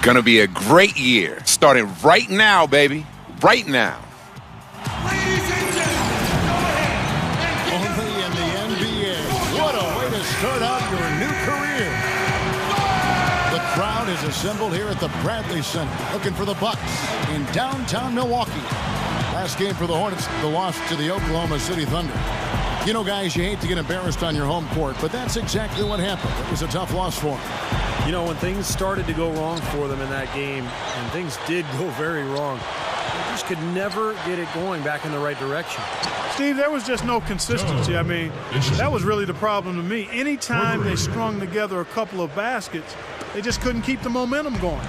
Gonna be a great year, starting right now, baby. Right now. Ladies and gentlemen, only in the NBA. What a way to start out your new career. The crowd is assembled here at the Bradley Center, looking for the Bucks in downtown Milwaukee. Last game for the Hornets, the loss to the Oklahoma City Thunder. You know, guys, you hate to get embarrassed on your home court, but that's exactly what happened. It was a tough loss for them. You know, when things started to go wrong for them in that game, and things did go very wrong, they just could never get it going back in the right direction. Steve, there was just no consistency. I mean, that was really the problem to me. Anytime they strung together a couple of baskets, they just couldn't keep the momentum going.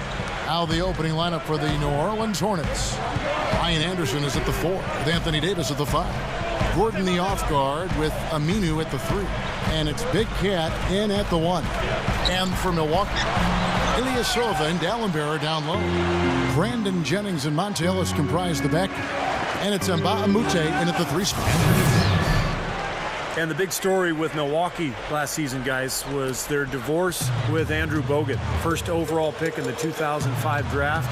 Now the opening lineup for the New Orleans Hornets. Ryan Anderson is at the 4 with Anthony Davis at the 5. Gordon the off guard with Aminu at the 3. And it's Big Cat in at the 1. And for Milwaukee, Ilyasova and Dallenberger down low. Brandon Jennings and Monte Ellis comprise the back. And it's Mbah a Moute in at the 3 spot. And the big story with Milwaukee last season, guys, was their divorce with Andrew Bogut. First overall pick in the 2005 draft.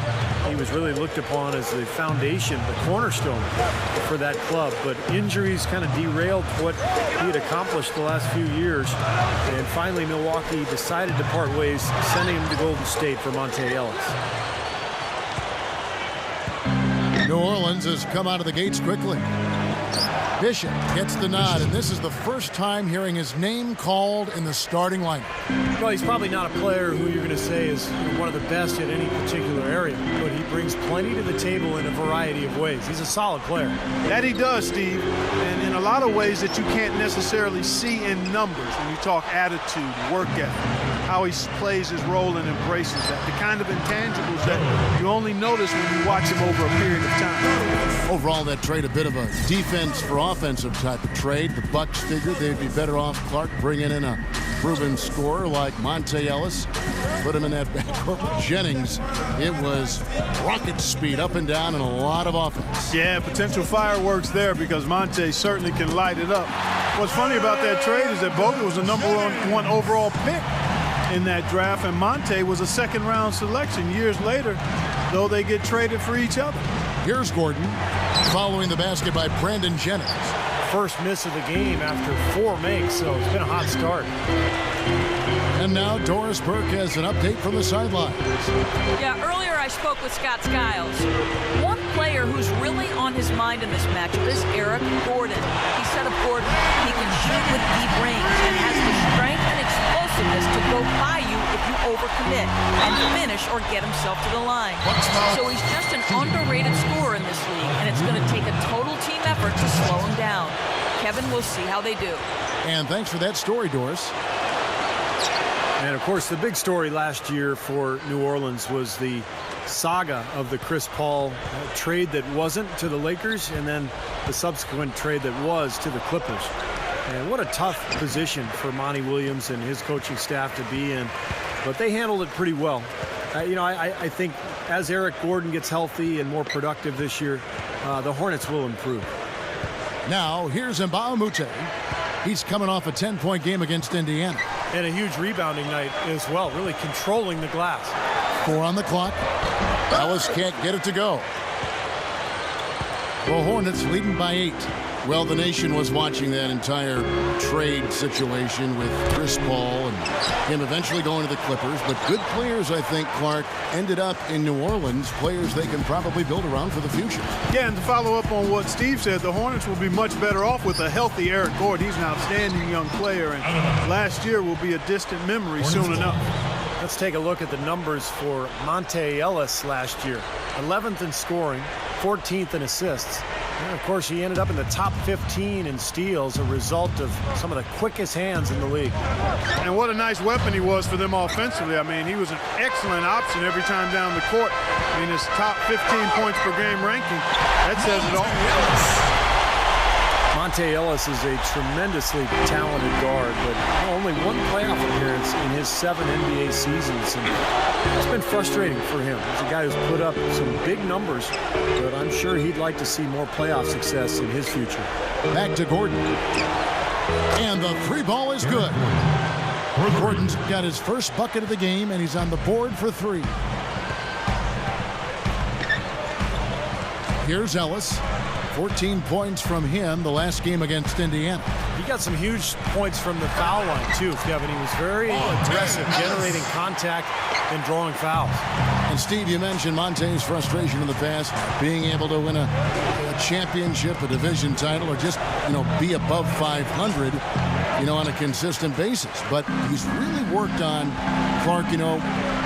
He was really looked upon as the foundation, the cornerstone for that club. But injuries kind of derailed what he had accomplished the last few years. And finally, Milwaukee decided to part ways, sending him to Golden State for Monte Ellis. New Orleans has come out of the gates quickly. Bishop gets the nod, and this is the first time hearing his name called in the starting lineup. Well, he's probably not a player who you're going to say is one of the best at any particular area, but he brings plenty to the table in a variety of ways. He's a solid player. That he does, Steve, and in a lot of ways that you can't necessarily see in numbers when you talk attitude, work ethic, how he plays his role and embraces that, the kind of intangibles that you only notice when you watch him over a period of time. Overall, that trade a bit of a defense for offensive type of trade. The Bucks figured they'd be better off Clark bringing in a proven scorer like Monte Ellis. Put him in that backcourt with Jennings. It was rocket speed up and down and a lot of offense. Yeah, potential fireworks there because Monte certainly can light it up. What's funny about that trade is that Bogut was the #1 overall pick in that draft, and Monte was a second-round selection years later, though they get traded for each other. Here's Gordon following the basket by Brandon Jennings. First miss of the game after 4 makes, so it's been a hot start. And now Doris Burke has an update from the sidelines. Yeah, earlier I spoke with Scott Skiles. One player who's really on his mind in this matchup is Eric Gordon. He said of Gordon, he can shoot with deep range and has the strength and explosiveness to go by you if you overcommit and finish or get himself to the line. So he's just an underrated scorer in this league, and it's going to take a total team effort to slow him down. Kevin, we'll see how they do. And thanks for that story, Doris. And, of course, the big story last year for New Orleans was the saga of the Chris Paul trade that wasn't to the Lakers and then the subsequent trade that was to the Clippers. And what a tough position for Monty Williams and his coaching staff to be in. But they handled it pretty well. I think as Eric Gordon gets healthy and more productive this year, the Hornets will improve. Now, here's Mbah a Moute. He's coming off a 10-point game against Indiana. And a huge rebounding night as well, really controlling the glass. 4 on the clock. Ellis can't get it to go. The Hornets leading by 8. Well, the nation was watching that entire trade situation with Chris Paul and him eventually going to the Clippers. But good players, I think, Clark, ended up in New Orleans, players they can probably build around for the future. Yeah, and to follow up on what Steve said, the Hornets will be much better off with a healthy Eric Gordon. He's an outstanding young player, and last year will be a distant memory soon enough. Let's take a look at the numbers for Monte Ellis last year. 11th in scoring, 14th in assists. And of course, he ended up in the top 15 in steals, a result of some of the quickest hands in the league. And what a nice weapon he was for them offensively. I mean, he was an excellent option every time down the court. I mean, his top 15 points per game ranking, that says it all. Monte Ellis is a tremendously talented guard, but only 1 playoff appearance in his 7 NBA seasons. And it's been frustrating for him. He's a guy who's put up some big numbers, but I'm sure he'd like to see more playoff success in his future. Back to Gordon. And the 3 ball is good. Gordon's got his first bucket of the game, and he's on the board for 3. Here's Ellis. 14 points from him the last game against Indiana. He got some huge points from the foul line, too, Kevin. He was very aggressive, generating contact and drawing fouls. And, Steve, you mentioned Monte's frustration in the past, being able to win a championship, a division title, or just, be above 500, on a consistent basis. But he's really worked on, Clark,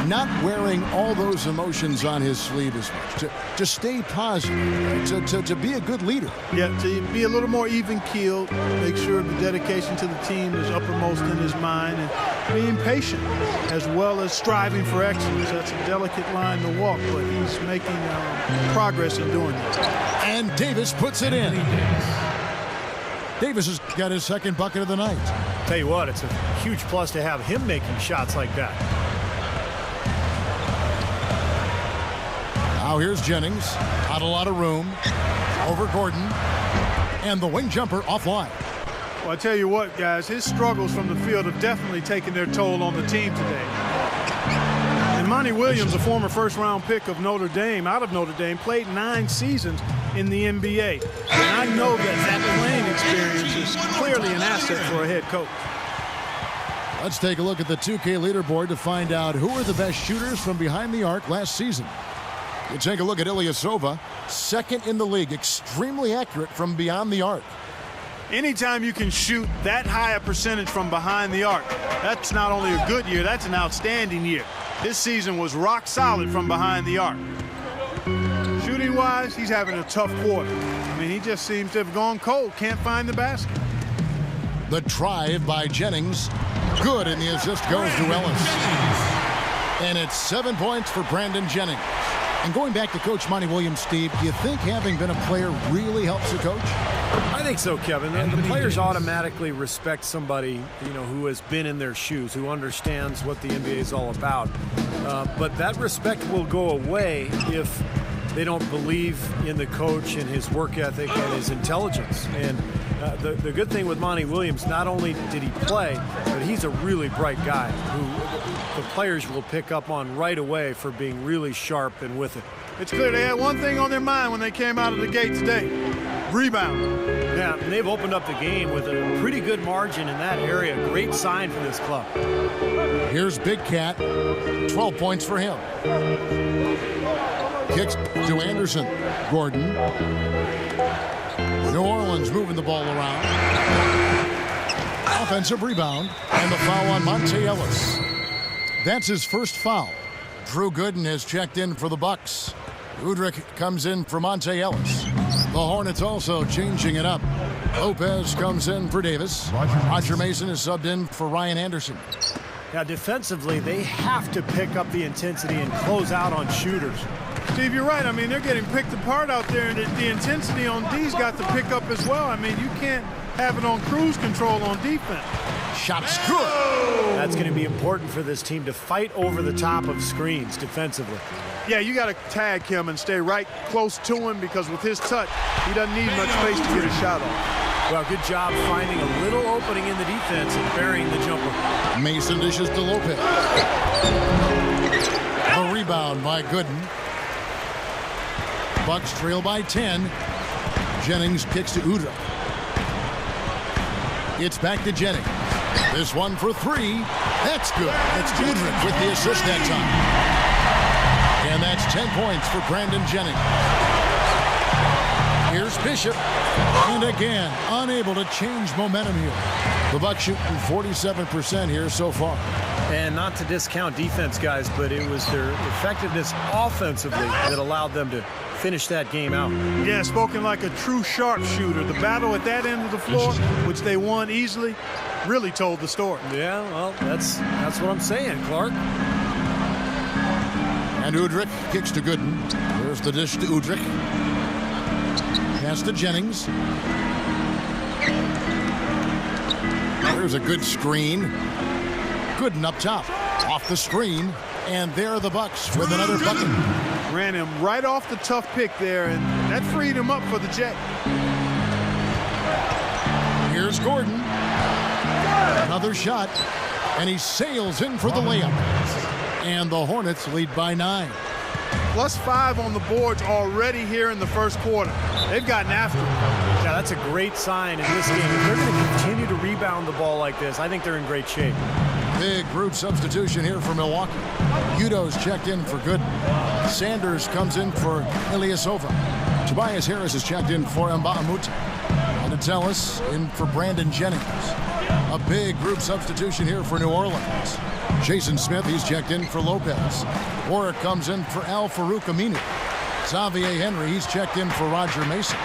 not wearing all those emotions on his sleeve as much, to stay positive, to be a good leader. Yeah, to be a little more even-keeled, make sure the dedication to the team is uppermost in his mind, and being patient as well as striving for excellence. That's a delicate line to walk, but he's making progress in doing that. And Davis puts it in. Davis has got his second bucket of the night. Tell you what, it's a huge plus to have him making shots like that. Now here's Jennings. Not a lot of room. Over Gordon. And the wing jumper offline. Well, I tell you what, guys, his struggles from the field have definitely taken their toll on the team today. And Monty Williams, a former first-round pick of Notre Dame, played 9 seasons in the NBA. And I know that playing experience is clearly an asset for a head coach. Let's take a look at the 2K leaderboard to find out who are the best shooters from behind the arc last season. You take a look at Ilyasova, second in the league, extremely accurate from beyond the arc. Anytime you can shoot that high a percentage from behind the arc, that's not only a good year, that's an outstanding year. This season was rock solid from behind the arc. Shooting-wise, he's having a tough quarter. I mean, he just seems to have gone cold, can't find the basket. The drive by Jennings, good, and the assist goes to Ellis. And it's 7 points for Brandon Jennings. And going back to Coach Monty Williams, Steve, do you think having been a player really helps the coach? I think so, Kevin. The players automatically respect somebody, who has been in their shoes, who understands what the NBA is all about. But that respect will go away if they don't believe in the coach and his work ethic and his intelligence. And the good thing with Monty Williams, not only did he play, but he's a really bright guy who the players will pick up on right away for being really sharp and with it. It's clear they had one thing on their mind when they came out of the gate today: rebound. Yeah, and they've opened up the game with a pretty good margin in that area. Great sign for this club. Here's Big Cat, 12 points for him. Kicks to Anderson. Gordon. New Orleans moving the ball around. Offensive rebound, and the foul on Monte Ellis. That's his first foul. Drew Gooden has checked in for the Bucks. Udrih comes in for Monte Ellis. The Hornets also changing it up. Lopez comes in for Davis. Roger Mason is subbed in for Ryan Anderson. Now, defensively, they have to pick up the intensity and close out on shooters. Steve, you're right. I mean, they're getting picked apart out there, and the intensity on D's got to pick up as well. I mean, you can't have it on cruise control on defense. Shot's good. That's going to be important for this team to fight over the top of screens defensively. Yeah, you got to tag him and stay right close to him, because with his touch, he doesn't need much space to get a shot off. Well, good job finding a little opening in the defense and burying the jumper. Mason dishes to Lopez. The rebound by Gooden. Bucks trail by 10. Jennings kicks to Udrih. It's back to Jennings. This one for 3. That's good. It's Udrih with the assist that time. And that's 10 points for Brandon Jennings. Here's Bishop. And again, unable to change momentum here. The Bucks shooting 47% here so far. And not to discount defense, guys, but it was their effectiveness offensively that allowed them to finish that game out. Yeah, spoken like a true sharpshooter. The battle at that end of the floor, which they won easily, really told the story. Yeah, well, that's what I'm saying, Clark. And Udrih kicks to Gooden. There's the dish to Udrih. Pass to Jennings. There's a good screen. Gooden up top. Off the screen. And there are the Bucks with another bucket. Ran him right off the tough pick there, and that freed him up for the Jet. Here's Gordon. Another shot. And he sails in for the layup. And the Hornets lead by 9. +5 on the boards already here in the first quarter. They've gotten after it. Yeah, that's a great sign in this game. If they're going to continue to rebound the ball like this, I think they're in great shape. Big group substitution here for Milwaukee. Udo's checked in for Gooden. Sanders comes in for Ilyasova. Tobias Harris is checked in for Mbamute. And it's Ellis in for Brandon Jennings. A big group substitution here for New Orleans. Jason Smith, he's checked in for Lopez. Warwick comes in for Al-Farouq Aminu. Xavier Henry, he's checked in for Roger Mason.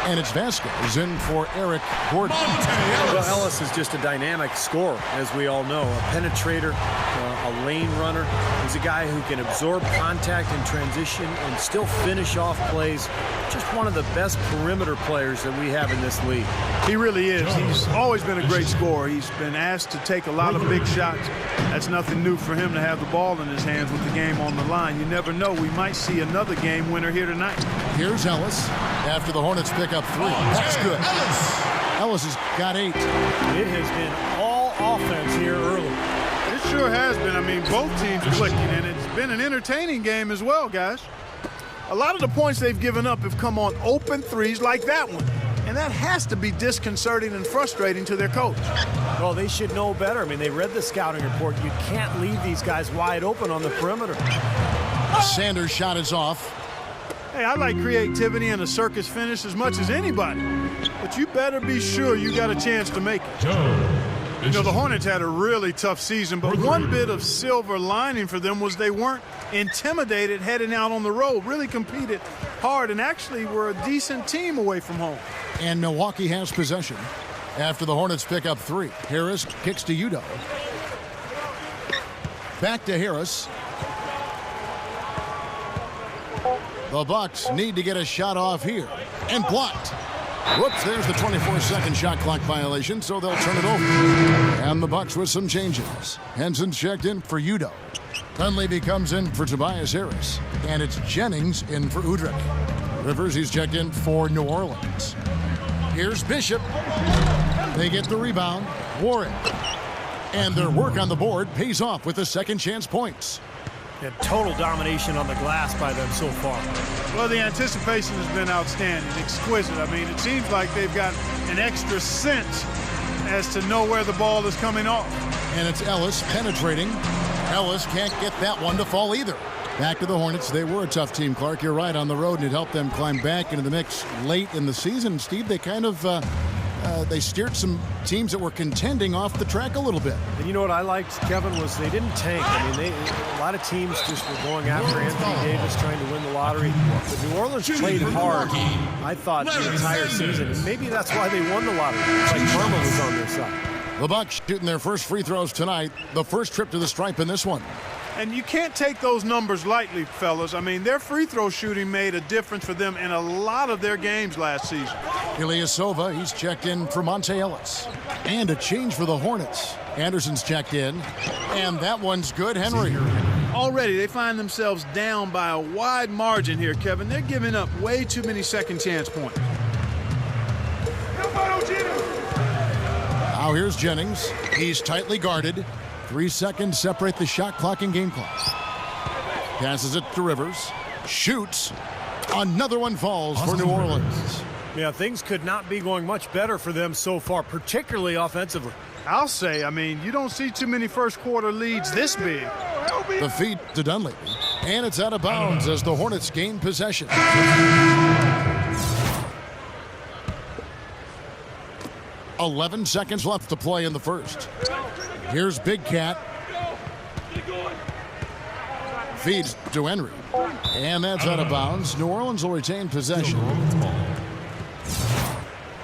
And it's Vasquez in for Eric Gordon. Well, Ellis is just a dynamic scorer, as we all know. A penetrator, a lane runner. He's a guy who can absorb contact in transition and still finish off plays. Just one of the best perimeter players that we have in this league. He really is. He's always been a great scorer. He's been asked to take a lot of big shots. That's nothing new for him to have the ball in his hands with the game on the line. You never know. We might see another game winner here tonight. Here's Ellis after the Hornets pick up 3. That's good. Ellis has got 8. It has been all offense here early. It sure has been. I mean, both teams clicking, and it's been an entertaining game as well, guys. A lot of the points they've given up have come on open threes like that one. And that has to be disconcerting and frustrating to their coach. Well, they should know better. I mean, they read the scouting report. You can't leave these guys wide open on the perimeter. Sanders' shot is off. Hey, I like creativity and a circus finish as much as anybody. But you better be sure you got a chance to make it. You know, the Hornets had a really tough season, but one bit of silver lining for them was they weren't intimidated heading out on the road, really competed hard, and actually were a decent team away from home. And Milwaukee has possession after the Hornets pick up 3. Harris kicks to Udo. Back to Harris. The Bucks need to get a shot off here. And blocked. Whoops, there's the 24-second shot clock violation, so they'll turn it over. And the Bucks with some changes. Henson's checked in for Udo. Dunleavy comes in for Tobias Harris. And it's Jennings in for Udrih. Rivers, he's checked in for New Orleans. Here's Bishop. They get the rebound. Warren. And their work on the board pays off with the second chance points. And total domination on the glass by them so far. Well, the anticipation has been outstanding, exquisite. I mean, it seems like they've got an extra sense as to know where the ball is coming off. And it's Ellis penetrating. Ellis can't get that one to fall either. Back to the Hornets. They were a tough team, Clark. You're right, on the road, and it helped them climb back into the mix late in the season. Steve, they kind of they steered some teams that were contending off the track a little bit. And you know what I liked, Kevin, was they didn't tank. I mean, a lot of teams just were going after Anthony Davis, trying to win the lottery. But New Orleans played hard, I thought, the entire season. And maybe that's why they won the lottery. It's like karma was on their side. The Bucks shooting their first free throws tonight. The first trip to the stripe in this one. And you can't take those numbers lightly, fellas. I mean, their free throw shooting made a difference for them in a lot of their games last season. Ilyasova, he's checked in for Monte Ellis. And a change for the Hornets. Anderson's checked in. And that one's good. Henry. Already, they find themselves down by a wide margin here, Kevin. They're giving up way too many second chance points. Now here's Jennings. He's tightly guarded. 3 seconds separate the shot clock and game clock. Passes it to Rivers. Shoots. Another one falls for New Orleans. Yeah, things could not be going much better for them so far, particularly offensively. I'll say, I mean, you don't see too many first quarter leads this big. The feed to Dunleavy. And it's out of bounds as the Hornets gain possession. 11 seconds left to play in the first. Here's Big Cat. Feeds to Henry. And that's out of bounds. New Orleans will retain possession.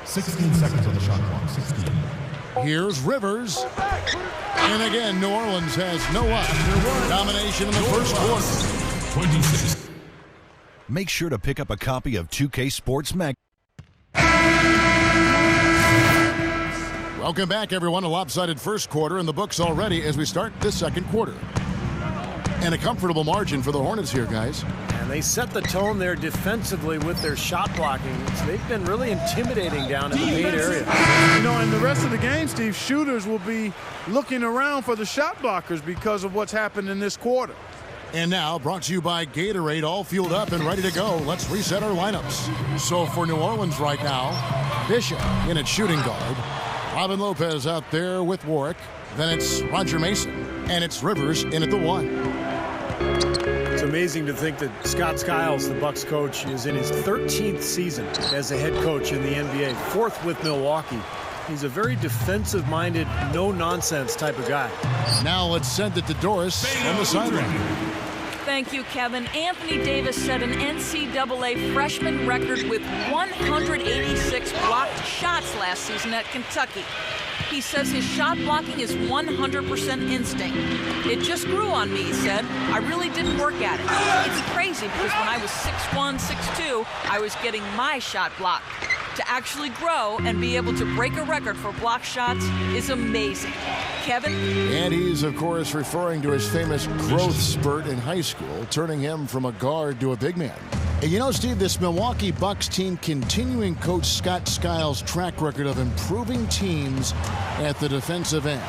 16 seconds on the shot clock. 16. Here's Rivers. And again, New Orleans has no up. Domination in the first quarter. 26. Make sure to pick up a copy of 2K Sports Mag. Welcome back, everyone. A lopsided first quarter in the books already as we start this second quarter. And a comfortable margin for the Hornets here, guys. And they set the tone there defensively with their shot blocking. They've been really intimidating down in the paint area. You know, in the rest of the game, Steve, shooters will be looking around for the shot blockers because of what's happened in this quarter. And now, brought to you by Gatorade, all fueled up and ready to go. Let's reset our lineups. So for New Orleans right now, Bishop in at shooting guard. Robin Lopez out there with Warwick. Then it's Roger Mason. And it's Rivers in at the 1. It's amazing to think that Scott Skiles, the Bucks coach, is in his 13th season as a head coach in the NBA, 4th with Milwaukee. He's a very defensive-minded, no-nonsense type of guy. Now let's send it to Doris on the sideline. Thank you, Kevin. Anthony Davis set an NCAA freshman record with 186 blocked shots last season at Kentucky. He says his shot blocking is 100% instinct. It just grew on me, he said. I really didn't work at it. It's crazy because when I was 6'1", 6'2", I was getting my shot blocked. To actually grow and be able to break a record for block shots is amazing. Kevin? And he's, of course, referring to his famous growth spurt in high school, turning him from a guard to a big man. And you know, Steve, this Milwaukee Bucks team continuing Coach Scott Skiles' track record of improving teams at the defensive end.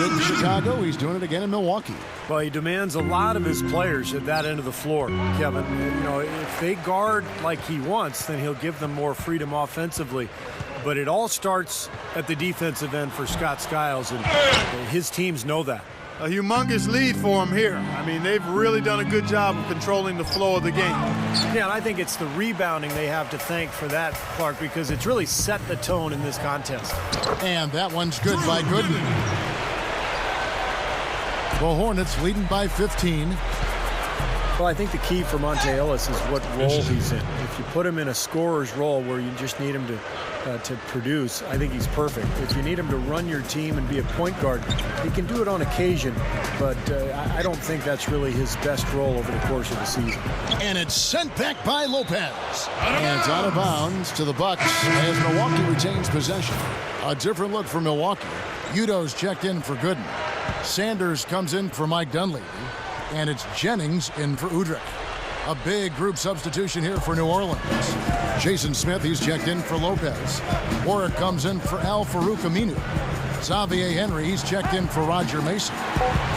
In Chicago, he's doing it again in Milwaukee. Well, he demands a lot of his players at that end of the floor, Kevin. You know, if they guard like he wants, then he'll give them more freedom offensively. But it all starts at the defensive end for Scott Skiles, and his teams know that. A humongous lead for him here. I mean, they've really done a good job of controlling the flow of the game. Yeah, and I think it's the rebounding they have to thank for that, Clark, because it's really set the tone in this contest. And that one's good by Gooden. The Hornets leading by 15. Well, I think the key for Monte Ellis is what role he's in. If you put him in a scorer's role where you just need him to produce, I think he's perfect. If you need him to run your team and be a point guard, he can do it on occasion, but I don't think that's really his best role over the course of the season. And it's sent back by Lopez. And it's out of bounds to the Bucks as Milwaukee retains possession. A different look for Milwaukee. Udo's checked in for Gooden. Sanders comes in for Mike Dunleavy. And it's Jennings in for Udrih. A big group substitution here for New Orleans. Jason Smith, he's checked in for Lopez. Warwick comes in for Al-Farouq Aminu. Xavier Henry, he's checked in for Roger Mason.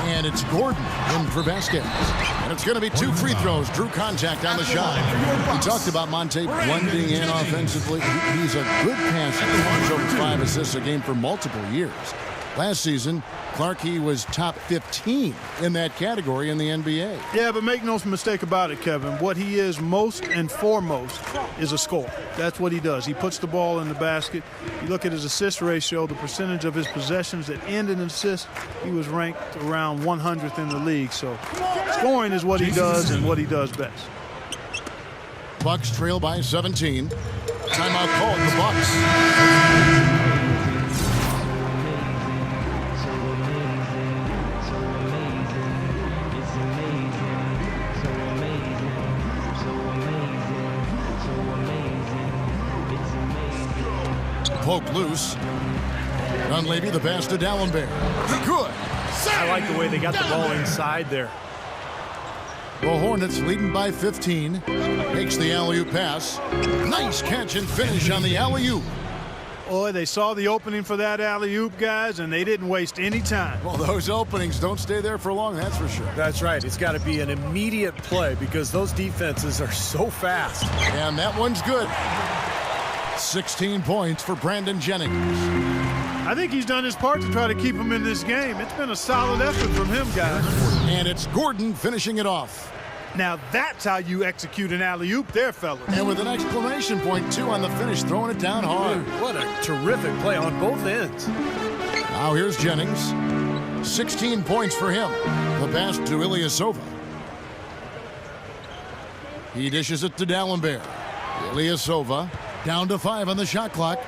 And it's Gordon in for Vasquez. And it's going to be 2 free throws. Drew contact on the shot. We talked about Monte blending in offensively. He's a good passer. He's over 5 assists a game for multiple years. Last season, Clark, he was top 15 in that category in the NBA. Yeah, but make no mistake about it, Kevin. What he is most and foremost is a scorer. That's what he does. He puts the ball in the basket. You look at his assist ratio, the percentage of his possessions that end in an assist, he was ranked around 100th in the league. So scoring is what he does and what he does best. Bucks trail by 17. Timeout called the Bucks. Poke loose. Dunleavy, the pass to Dallenberg. Good. I like the way they got the ball inside there. The Hornets leading by 15. Makes the alley-oop pass. Nice catch and finish on the alley-oop. Boy, they saw the opening for that alley-oop, guys, and they didn't waste any time. Well, those openings don't stay there for long, that's for sure. That's right. It's got to be an immediate play because those defenses are so fast. And that one's good. 16 points for Brandon Jennings. I think he's done his part to try to keep him in this game. It's been a solid effort from him, guys. And it's Gordon finishing it off. Now that's how you execute an alley-oop there, fellas. And with an exclamation point, too, on the finish, throwing it down hard. What a terrific play on both ends. Now here's Jennings. 16 points for him. The pass to Ilyasova. He dishes it to Dallenberg. Ilyasova down to 5 on the shot clock.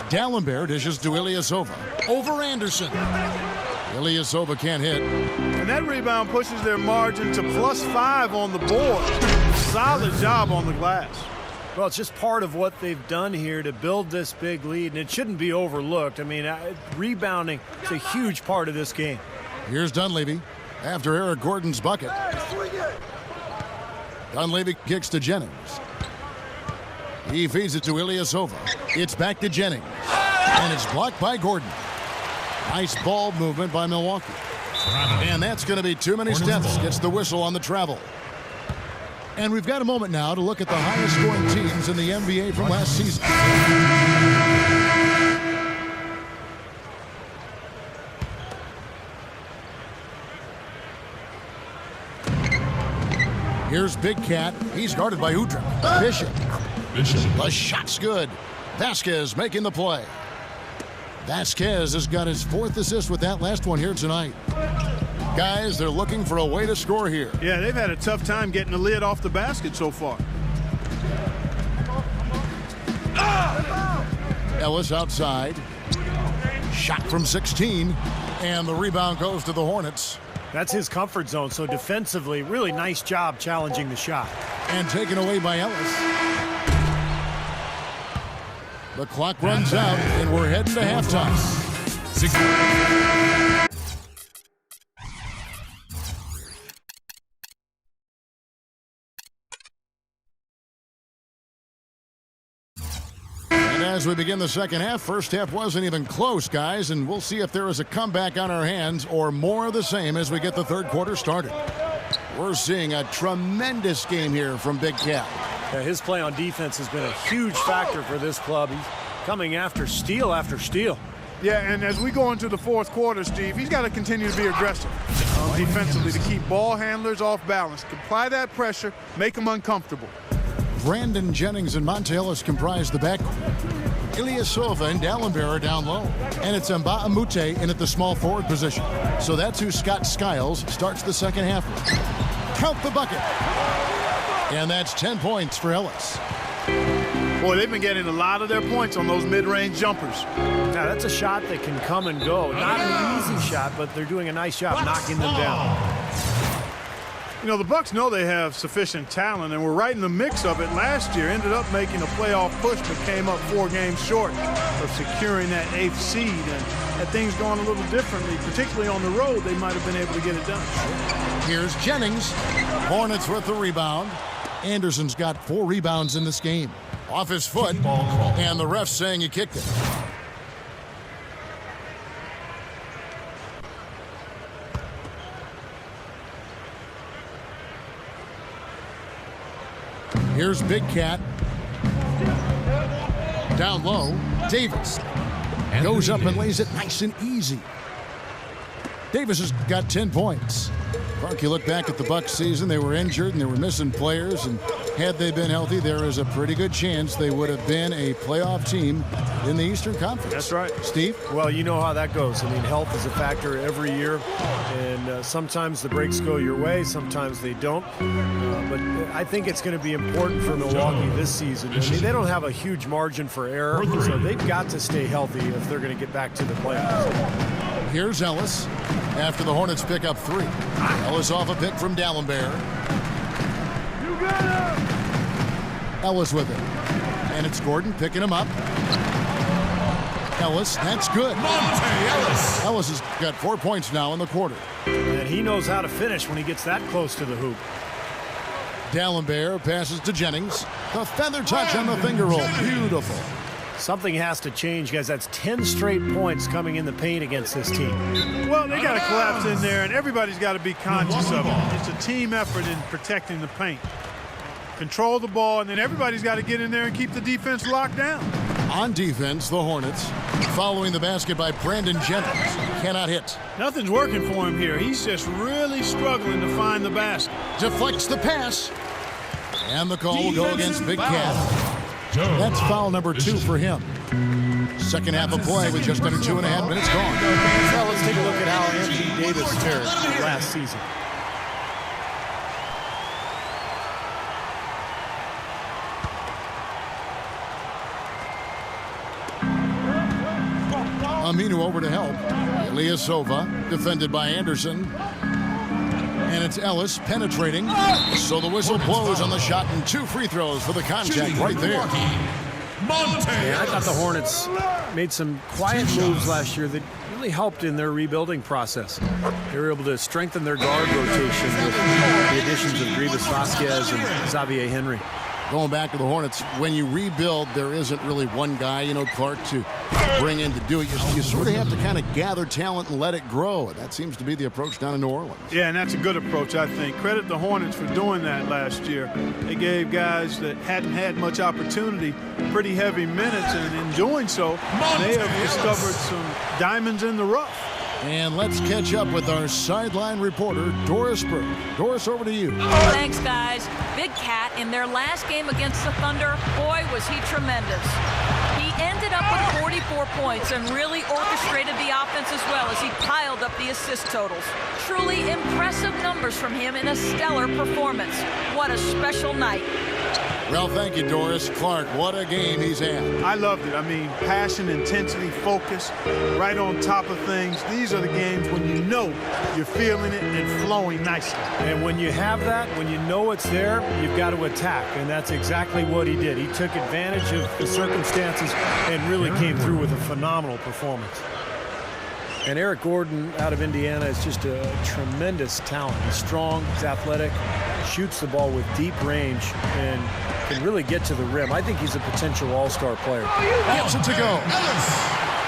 Dallenberg dishes to Ilyasova. Over Anderson. Ilyasova can't hit. And that rebound pushes their margin to +5 on the board. Solid job on the glass. Well, it's just part of what they've done here to build this big lead, and it shouldn't be overlooked. I mean, rebounding is a huge part of this game. Here's Dunleavy after Eric Gordon's bucket. Dunleavy kicks to Jennings. He feeds it to Ilyasova. It's back to Jennings. And it's blocked by Gordon. Nice ball movement by Milwaukee. And that's going to be too many steps. Gets the whistle on the travel. And we've got a moment now to look at the highest scoring teams in the NBA from last season. Here's Big Cat. He's guarded by Udrih. Bishop. The shot's good. Vasquez making the play. Vasquez has got his 4th assist with that last one here tonight. Guys, they're looking for a way to score here. Yeah, they've had a tough time getting the lid off the basket so far. Ellis outside. Shot from 16. And the rebound goes to the Hornets. That's his comfort zone, so defensively, really nice job challenging the shot. And taken away by Ellis. The clock runs out, and we're heading to halftime. And as we begin the second half, first half wasn't even close, guys, and we'll see if there is a comeback on our hands or more of the same as we get the third quarter started. We're seeing a tremendous game here from Big Cat. Yeah, his play on defense has been a huge factor for this club. He's coming after steal after steal. Yeah, and as we go into the fourth quarter, Steve, he's got to continue to be aggressive defensively to keep ball handlers off balance. Apply that pressure, make them uncomfortable. Brandon Jennings and Monta Ellis comprise the backcourt. Ilyasova and Dalembert are down low. And it's Mbah a Moute in at the small forward position. So that's who Scott Skiles starts the second half with. Count the bucket. And that's 10 points for Ellis. Boy, they've been getting a lot of their points on those mid-range jumpers. Now, that's a shot that can come and go. Not an easy shot, but they're doing a nice job knocking them down. You know, the Bucks know they have sufficient talent, and were right in the mix of it last year. Ended up making a playoff push, but came up 4 games short of securing that 8th seed. And had things gone a little differently, particularly on the road, they might have been able to get it done. Here's Jennings. Hornets with the rebound. Anderson's got 4 rebounds in this game. Off his foot, and the ref saying he kicked it. Here's Big Cat. Down low, Davis. Goes up and lays it nice and easy. Davis has got 10 points. Clark, you look back at the Bucks season, they were injured and they were missing players, and had they been healthy, there is a pretty good chance they would have been a playoff team in the Eastern Conference. That's right. Steve? Well, you know how that goes. I mean, health is a factor every year, and sometimes the breaks go your way, sometimes they don't. But I think it's going to be important for Milwaukee this season. I mean, they don't have a huge margin for error, so they've got to stay healthy if they're going to get back to the playoffs. Here's Ellis after the Hornets pick up 3. Ellis off a pick from Dalembert. You got him! Ellis with it. And it's Gordon picking him up. Ellis, that's good. Monta Ellis! Ellis has got 4 points now in the quarter. And he knows how to finish when he gets that close to the hoop. Dalembert passes to Jennings. The feather touch on the finger roll. Beautiful. Something has to change, guys. That's 10 straight points coming in the paint against this team. Well, they got to collapse in there, and everybody's got to be conscious of it. It's a team effort in protecting the paint. Control the ball, and then everybody's got to get in there and keep the defense locked down. On defense, the Hornets, following the basket by Brandon Jennings. Cannot hit. Nothing's working for him here. He's just really struggling to find the basket. Deflects the pass. And the call will go against Big Cat. That's foul number 2 for him. Second half of play with just under 2.5 minutes gone. Well, let's take a look at how Anthony Davis fared last season. Aminu over to help. Ilyasova defended by Anderson. And it's Ellis penetrating. So the whistle blows on the shot, and 2 free throws for the contact right there. Yeah, I thought the Hornets made some quiet moves last year that really helped in their rebuilding process. They were able to strengthen their guard rotation with the additions of Greivis Vasquez and Xavier Henry. Going back to the Hornets, when you rebuild, there isn't really one guy, Clark, to bring in to do it. You sort of have to kind of gather talent and let it grow. That seems to be the approach down in New Orleans. Yeah, and that's a good approach, I think. Credit the Hornets for doing that last year. They gave guys that hadn't had much opportunity pretty heavy minutes, and in doing so, they have discovered some diamonds in the rough. And let's catch up with our sideline reporter, Doris Burke. Doris, over to you. Thanks, guys. Big Cat, in their last game against the Thunder, boy, was he tremendous. He ended up with 44 points and really orchestrated the offense as well as he piled up the assist totals. Truly impressive numbers from him in a stellar performance. What a special night. Well, thank you, Doris. Clark, what a game he's had. I loved it. I mean, passion, intensity, focus, right on top of things. These are the games when you know you're feeling it and flowing nicely. And when you have that, when you know it's there, you've got to attack. And that's exactly what he did. He took advantage of the circumstances and really came through with a phenomenal performance. And Eric Gordon out of Indiana is just a tremendous talent. He's strong, he's athletic, shoots the ball with deep range, and can really get to the rim. I think he's a potential all-star player. Gets it to go.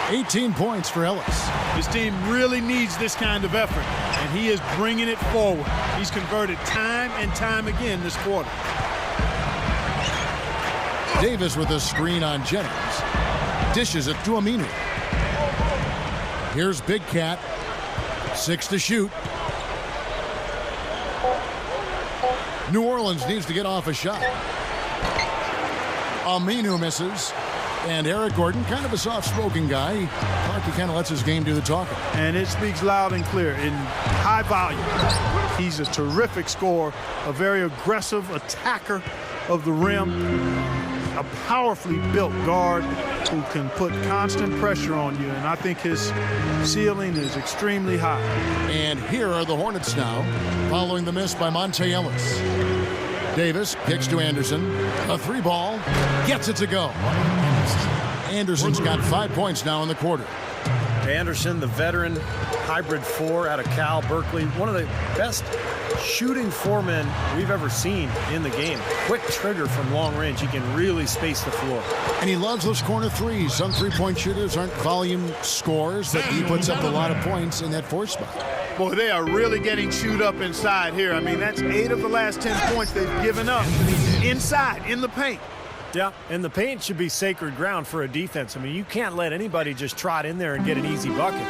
18 points for Ellis. His team really needs this kind of effort, and he is bringing it forward. He's converted time and time again this quarter. Davis with a screen on Jennings. Dishes it to Aminu. Here's Big Cat. 6 to shoot. New Orleans needs to get off a shot. Aminu misses. And Eric Gordon, kind of a soft-spoken guy. He kind of lets his game do the talking. And it speaks loud and clear in high volume. He's a terrific scorer, a very aggressive attacker of the rim, a powerfully built guard who can put constant pressure on you. And I think his ceiling is extremely high. And here are the Hornets now, following the miss by Monte Ellis. Davis kicks to Anderson. A 3-ball. Gets it to go. Anderson's got 5 points now in the quarter. Anderson, the veteran hybrid 4 out of Cal Berkeley, one of the best shooting 4-men we've ever seen in the game. Quick trigger from long range. He can really space the floor. And he loves those corner threes. Some three-point shooters aren't volume scorers, but he puts up a lot of points in that 4th spot. Boy, they are really getting chewed up inside here. I mean, that's 8 of the last 10 points they've given up inside, in the paint. Yeah, and the paint should be sacred ground for a defense. I mean, you can't let anybody just trot in there and get an easy bucket.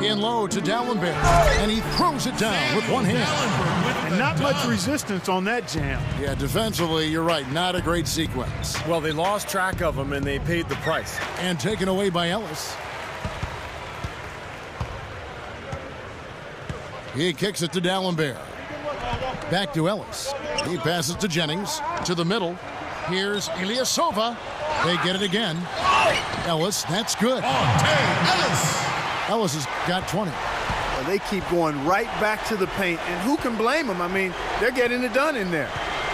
In low to Dallenberg, and he throws it down with one hand. And not much resistance on that jam. Yeah, defensively, you're right, not a great sequence. Well, they lost track of him, and they paid the price. And taken away by Ellis. He kicks it to Dallenberg. Back to Ellis. He passes to Jennings. To the middle. Here's Ilyasova. They get it again. Ellis, that's good. Ellis has got 20. Well, they keep going right back to the paint, and who can blame them? I mean, they're getting it done in there.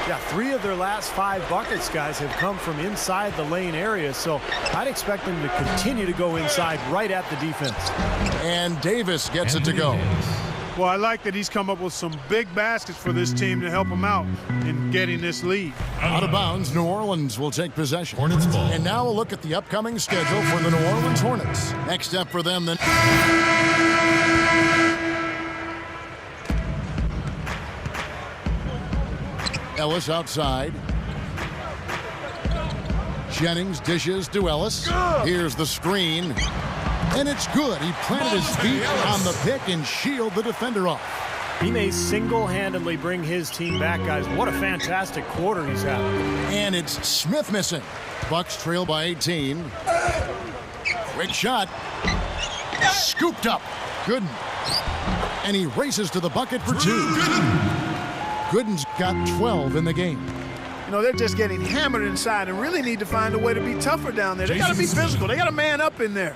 Yeah, 3 of their last 5 buckets, guys, have come from inside the lane area, so I'd expect them to continue to go inside right at the defense. And Davis gets it to go. Well, I like that he's come up with some big baskets for this team to help him out in getting this lead. Out of bounds, New Orleans will take possession. Hornets ball. And now a look at the upcoming schedule for the New Orleans Hornets. Next up for them, then. Ellis outside. Jennings dishes to Ellis. Here's the screen. And it's good. He planted his feet on the pick and shielded the defender off. He may single-handedly bring his team back, guys. What a fantastic quarter he's had. And it's Smith missing. Bucks trail by 18. Quick shot. Scooped up. Gooden. And he races to the bucket for 2. Gooden's got 12 in the game. You know, they're just getting hammered inside and really need to find a way to be tougher down there. They got to be physical. They got to man up in there.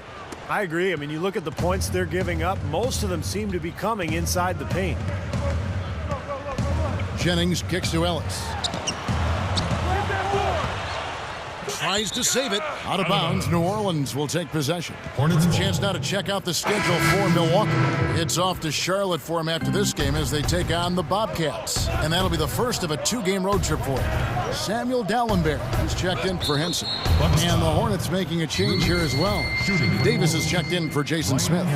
I agree. I mean, you look at the points they're giving up, most of them seem to be coming inside the paint. Jennings kicks to Ellis. tries to save it. Out of bounds, New Orleans will take possession. Hornets ball. Chance now to check out the schedule for Milwaukee. It's off to Charlotte for him after this game as they take on the Bobcats. And that'll be the first of a 2-game road trip for him. Samuel Dallenberg has checked in for Henson. And the Hornets making a change here as well. Davis has checked in for Jason Smith.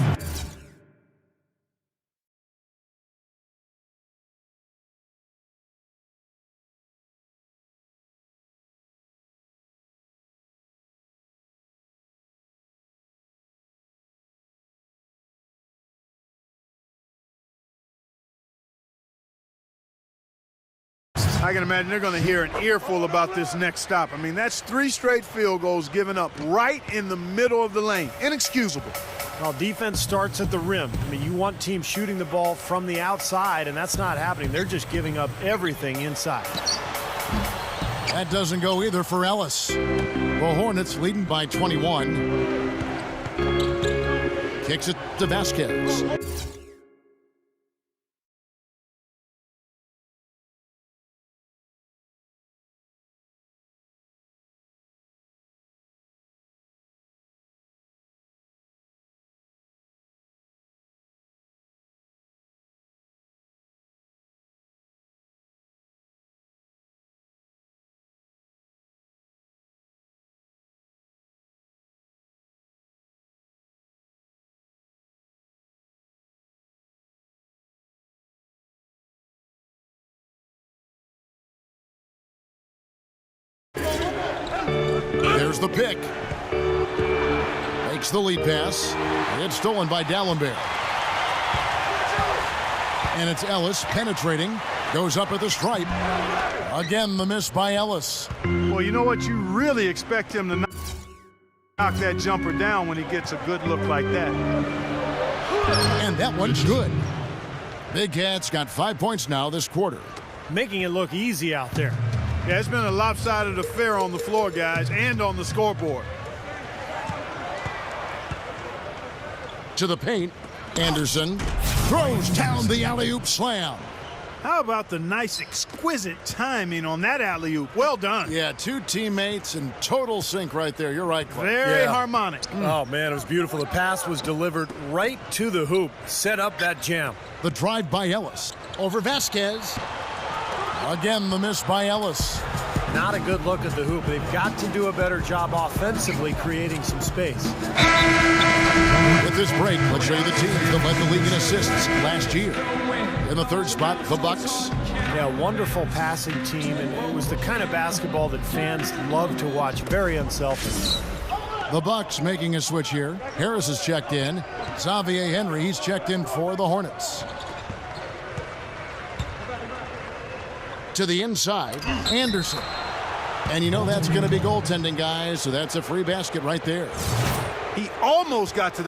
I can imagine they're going to hear an earful about this next stop. I mean, that's 3 straight field goals given up right in the middle of the lane. Inexcusable. Well, defense starts at the rim. I mean, you want teams shooting the ball from the outside, and that's not happening. They're just giving up everything inside. That doesn't go either for Ellis. The Hornets leading by 21. Kicks it to Vasquez. There's the pick. Makes the lead pass. It's stolen by Dallenberg. And it's Ellis penetrating. Goes up at the stripe. Again, the miss by Ellis. Well, you know what? You really expect him to knock that jumper down when he gets a good look like that. And that one's good. Big Cats got 5 points now this quarter. Making it look easy out there. Yeah, it's been a lopsided affair on the floor, guys, and on the scoreboard. To the paint. Anderson throws down the alley-oop slam. How about the nice, exquisite timing on that alley-oop? Well done. Yeah, 2 teammates in total sync right there. You're right, Clay. Very harmonic. Oh, man, it was beautiful. The pass was delivered right to the hoop. Set up that jam. The drive by Ellis. Over Vasquez. Again, the miss by Ellis. Not a good look at the hoop. They've got to do a better job offensively creating some space. With this break, let's show you the teams that led the league in assists last year. In the third spot, the Bucks. Yeah, wonderful passing team, and it was the kind of basketball that fans love to watch. Very unselfish. The Bucks making a switch here. Harris has checked in. Xavier Henry, he's checked in for the Hornets. To the inside, Anderson. And you know that's going to be goaltending, guys, so that's a free basket right there. He almost got to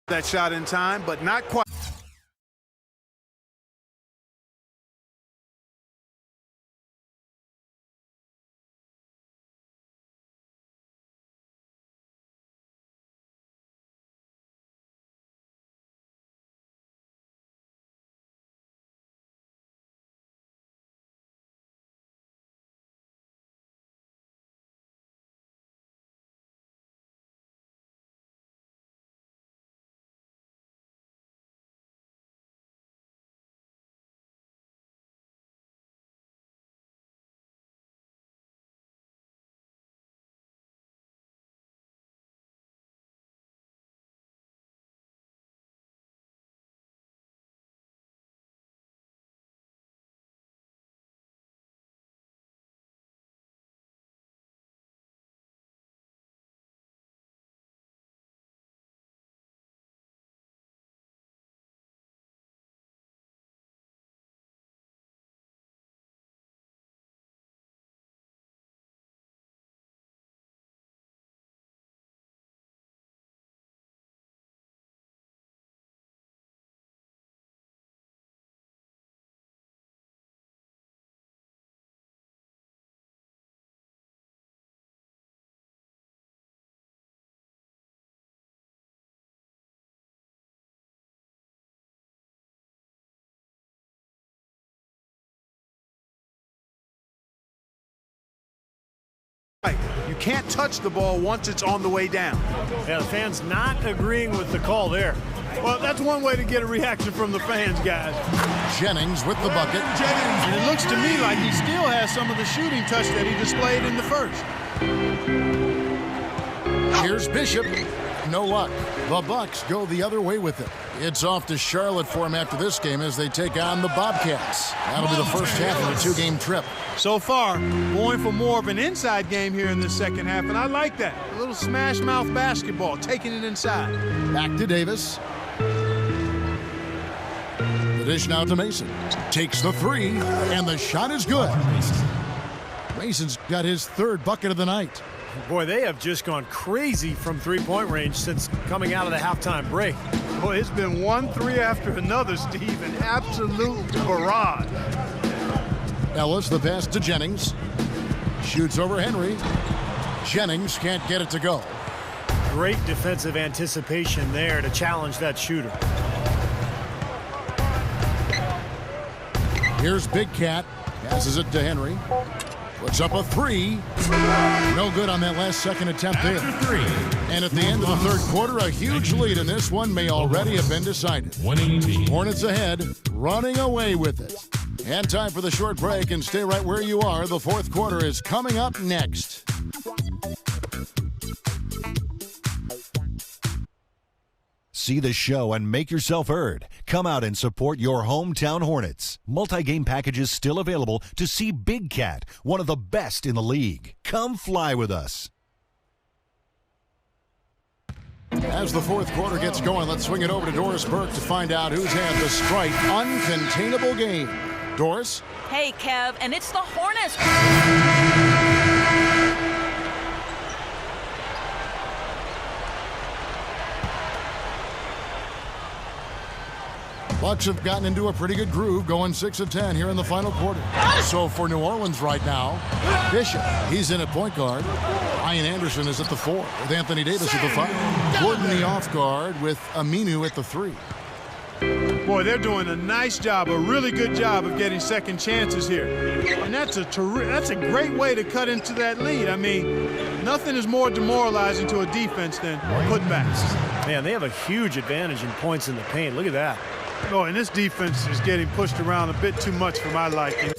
that shot in time, but not quite. You can't touch the ball once it's on the way down. Yeah, the fans not agreeing with the call there. Well, that's one way to get a reaction from the fans, guys. Jennings with the bucket. And it looks to me like he still has some of the shooting touch that he displayed in the first. Here's Bishop. No luck. The Bucks go the other way with it. It's off to Charlotte for him after this game as they take on the Bobcats. That'll be the first half of a two-game trip. So far, going for more of an inside game here in the second half, and I like that. A little smash-mouth basketball, taking it inside. Back to Davis. The dish now to Mason. Takes the three, and the shot is good. Mason's got his third bucket of the night. Boy, they have just gone crazy from three-point range since coming out of the halftime break. Boy, it's been 1 3 after another, Steve, an absolute barrage. Ellis, the pass to Jennings. Shoots over Henry. Jennings can't get it to go. Great defensive anticipation there to challenge that shooter. Here's Big Cat. Passes it to Henry. Puts up a three. No good on that last second attempt there. And at the end of the third quarter, a huge lead in this one may already have been decided. 118. Hornets ahead, running away with it. And time for the short break, and stay right where you are. The fourth quarter is coming up next. See the show and make yourself heard. Come out and support your hometown Hornets. Multi-game packages still available to see Big Cat, one of the best in the league. Come fly with us. As the fourth quarter gets going, let's swing it over to Doris Burke to find out who's had the Sprite uncontainable game. Doris? Hey, Kev, and it's the Hornets. Bucks have gotten into a pretty good groove, going 6 of 10 here in the final quarter. So for New Orleans right now, Bishop, he's in at point guard. Ryan Anderson is at the 4 with Anthony Davis at the 5. Gordon the off guard with Aminu at the 3. Boy, they're doing a nice job, a really good job of getting second chances here. And that's a great way to cut into that lead. I mean, nothing is more demoralizing to a defense than putbacks. Man, they have a huge advantage in points in the paint. Look at that. Oh, and this defense is getting pushed around a bit too much for my liking.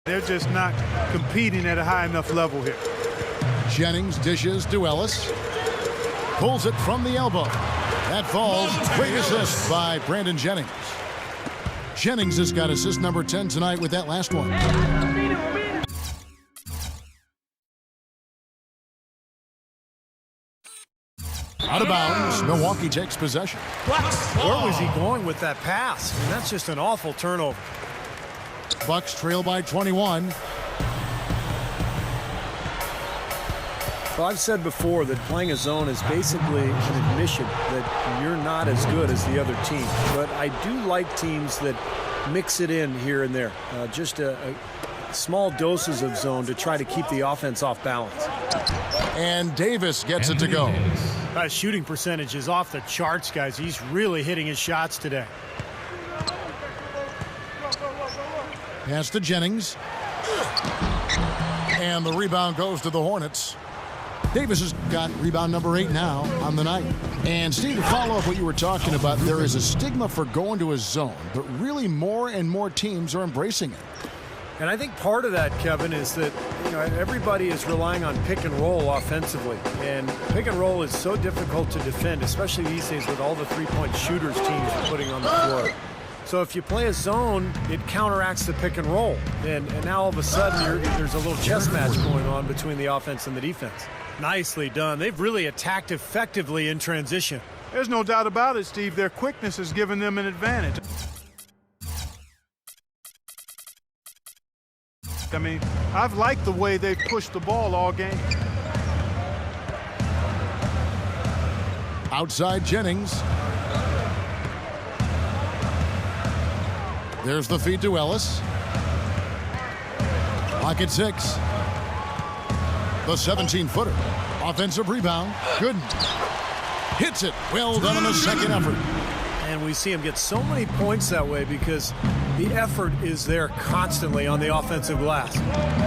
They're just not competing at a high enough level here. Jennings dishes to Ellis. Pulls it from the elbow. That falls. Great assist by Brandon Jennings. Jennings has got assist number 10 tonight with that last one. Out of bounds. Milwaukee takes possession. Where was he going with that pass? I mean, that's just an awful turnover. Bucks trail by 21. Well, I've said before that playing a zone is basically an admission that you're not as good as the other team. But I do like teams that mix it in here and there. Just a small doses of zone to try to keep the offense off balance. And Davis gets it to go. Shooting percentage is off the charts, guys. He's really hitting his shots today. Pass to Jennings. And the rebound goes to the Hornets. Davis has got rebound number 8 now on the night. And Steve, to follow up what you were talking about, there is a stigma for going to a zone, but really more and more teams are embracing it. And I think part of that, Kevin, is that everybody is relying on pick and roll offensively. And pick and roll is so difficult to defend, especially these days with all the three-point shooters teams are putting on the floor. So if you play a zone, it counteracts the pick and roll. And now all of a sudden there's a little chess match going on between the offense and the defense. Nicely done. They've really attacked effectively in transition. There's no doubt about it, Steve. Their quickness has given them an advantage. I mean, I've liked the way they've pushed the ball all game. Outside Jennings. There's the feed to Ellis. Clock at 6. The 17-footer. Offensive rebound. Gooden hits it. Well done on the second effort. And we see him get so many points that way because the effort is there constantly on the offensive glass.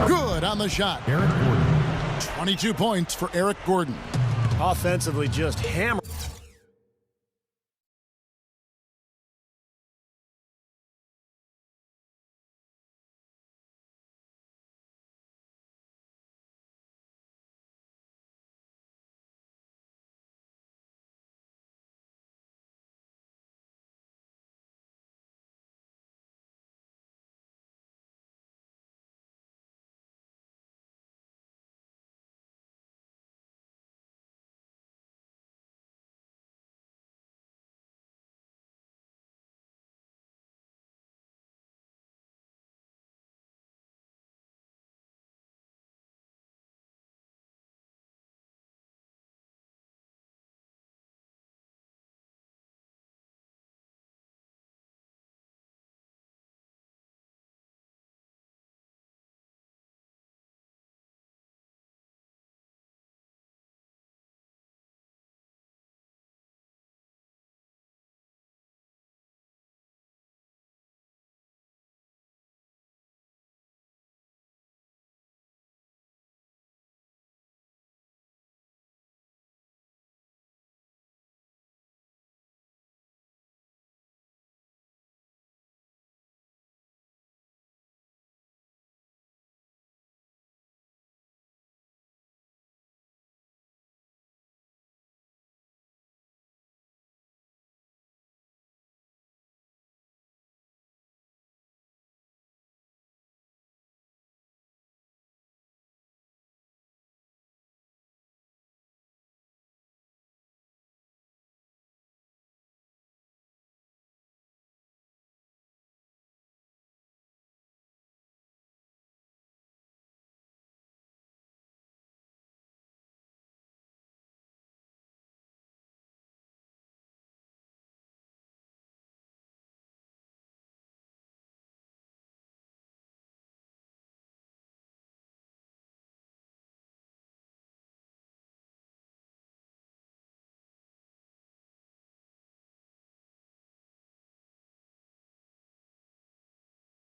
Good on the shot. Eric Gordon. 22 points for Eric Gordon. Offensively just hammered.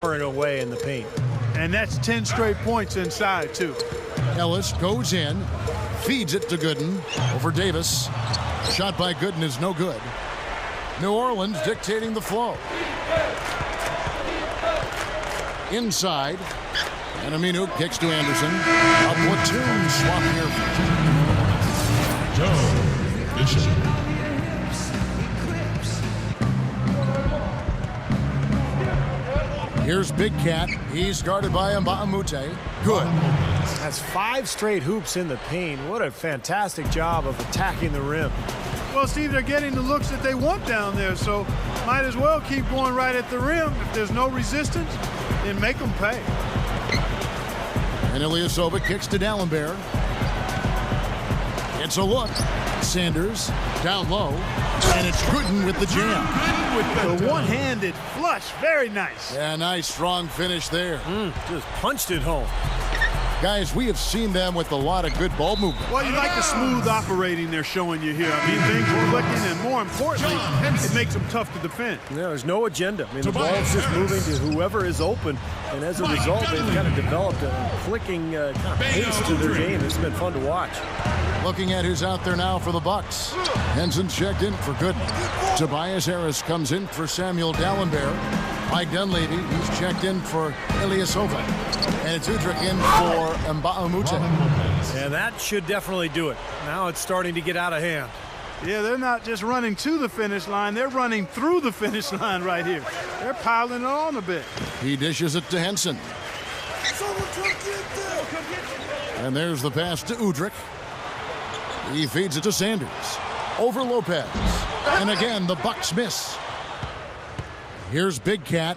Away in the paint. And that's 10 straight points inside, too. Ellis goes in, feeds it to Gooden over Davis. Shot by Gooden is no good. New Orleans dictating the flow. Inside, And Aminu kicks to Anderson. A platoon swap here. Joe Bishop. Here's Big Cat. He's guarded by Mbamute. Good. That's 5 straight hoops in the paint. What a fantastic job of attacking the rim. Well, Steve, they're getting the looks that they want down there, so might as well keep going right at the rim. If there's no resistance, then make them pay. And Ilyasova kicks to Dallenberg. It's a look. Sanders down low, and it's Gooden with the jam. The one-handed flush, very nice. Yeah, nice strong finish there. Just punched it home. Guys, we have seen them with a lot of good ball movement. Well, you like the smooth operating they're showing you here. I mean, things are clicking, and more importantly, it makes them tough to defend. There's no agenda. I mean, the ball's just moving to whoever is open, and as a result, they've kind of developed a clicking kind of pace to their game. It's been fun to watch. Looking at who's out there now for the Bucks. Henson checked in for Gooden. Tobias Harris comes in for Samuel Dallenberg. Mike Dunleavy, he's checked in for Ilyasova. And it's Udrich in for Mbamute. And that should definitely do it. Now it's starting to get out of hand. Yeah, they're not just running to the finish line. They're running through the finish line right here. They're piling it on a bit. He dishes it to Henson. And there's the pass to Udrich. He feeds it to Sanders. Over Lopez. And again, the Bucks miss. Here's Big Cat.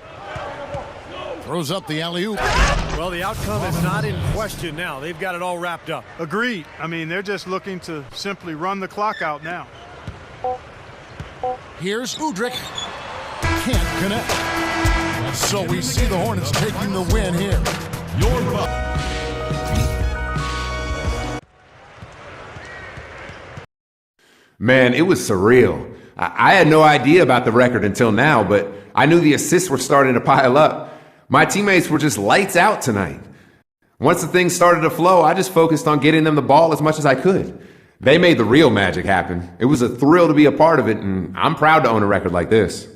Throws up the alley-oop. Well, the outcome is not in question now. They've got it all wrapped up. Agreed. I mean, they're just looking to simply run the clock out now. Here's Udrich. Can't connect. So we see the Hornets taking the win here. Your Bucks. Man, it was surreal. I had no idea about the record until now, but I knew the assists were starting to pile up. My teammates were just lights out tonight. Once the things started to flow, I just focused on getting them the ball as much as I could. They made the real magic happen. It was a thrill to be a part of it, and I'm proud to own a record like this.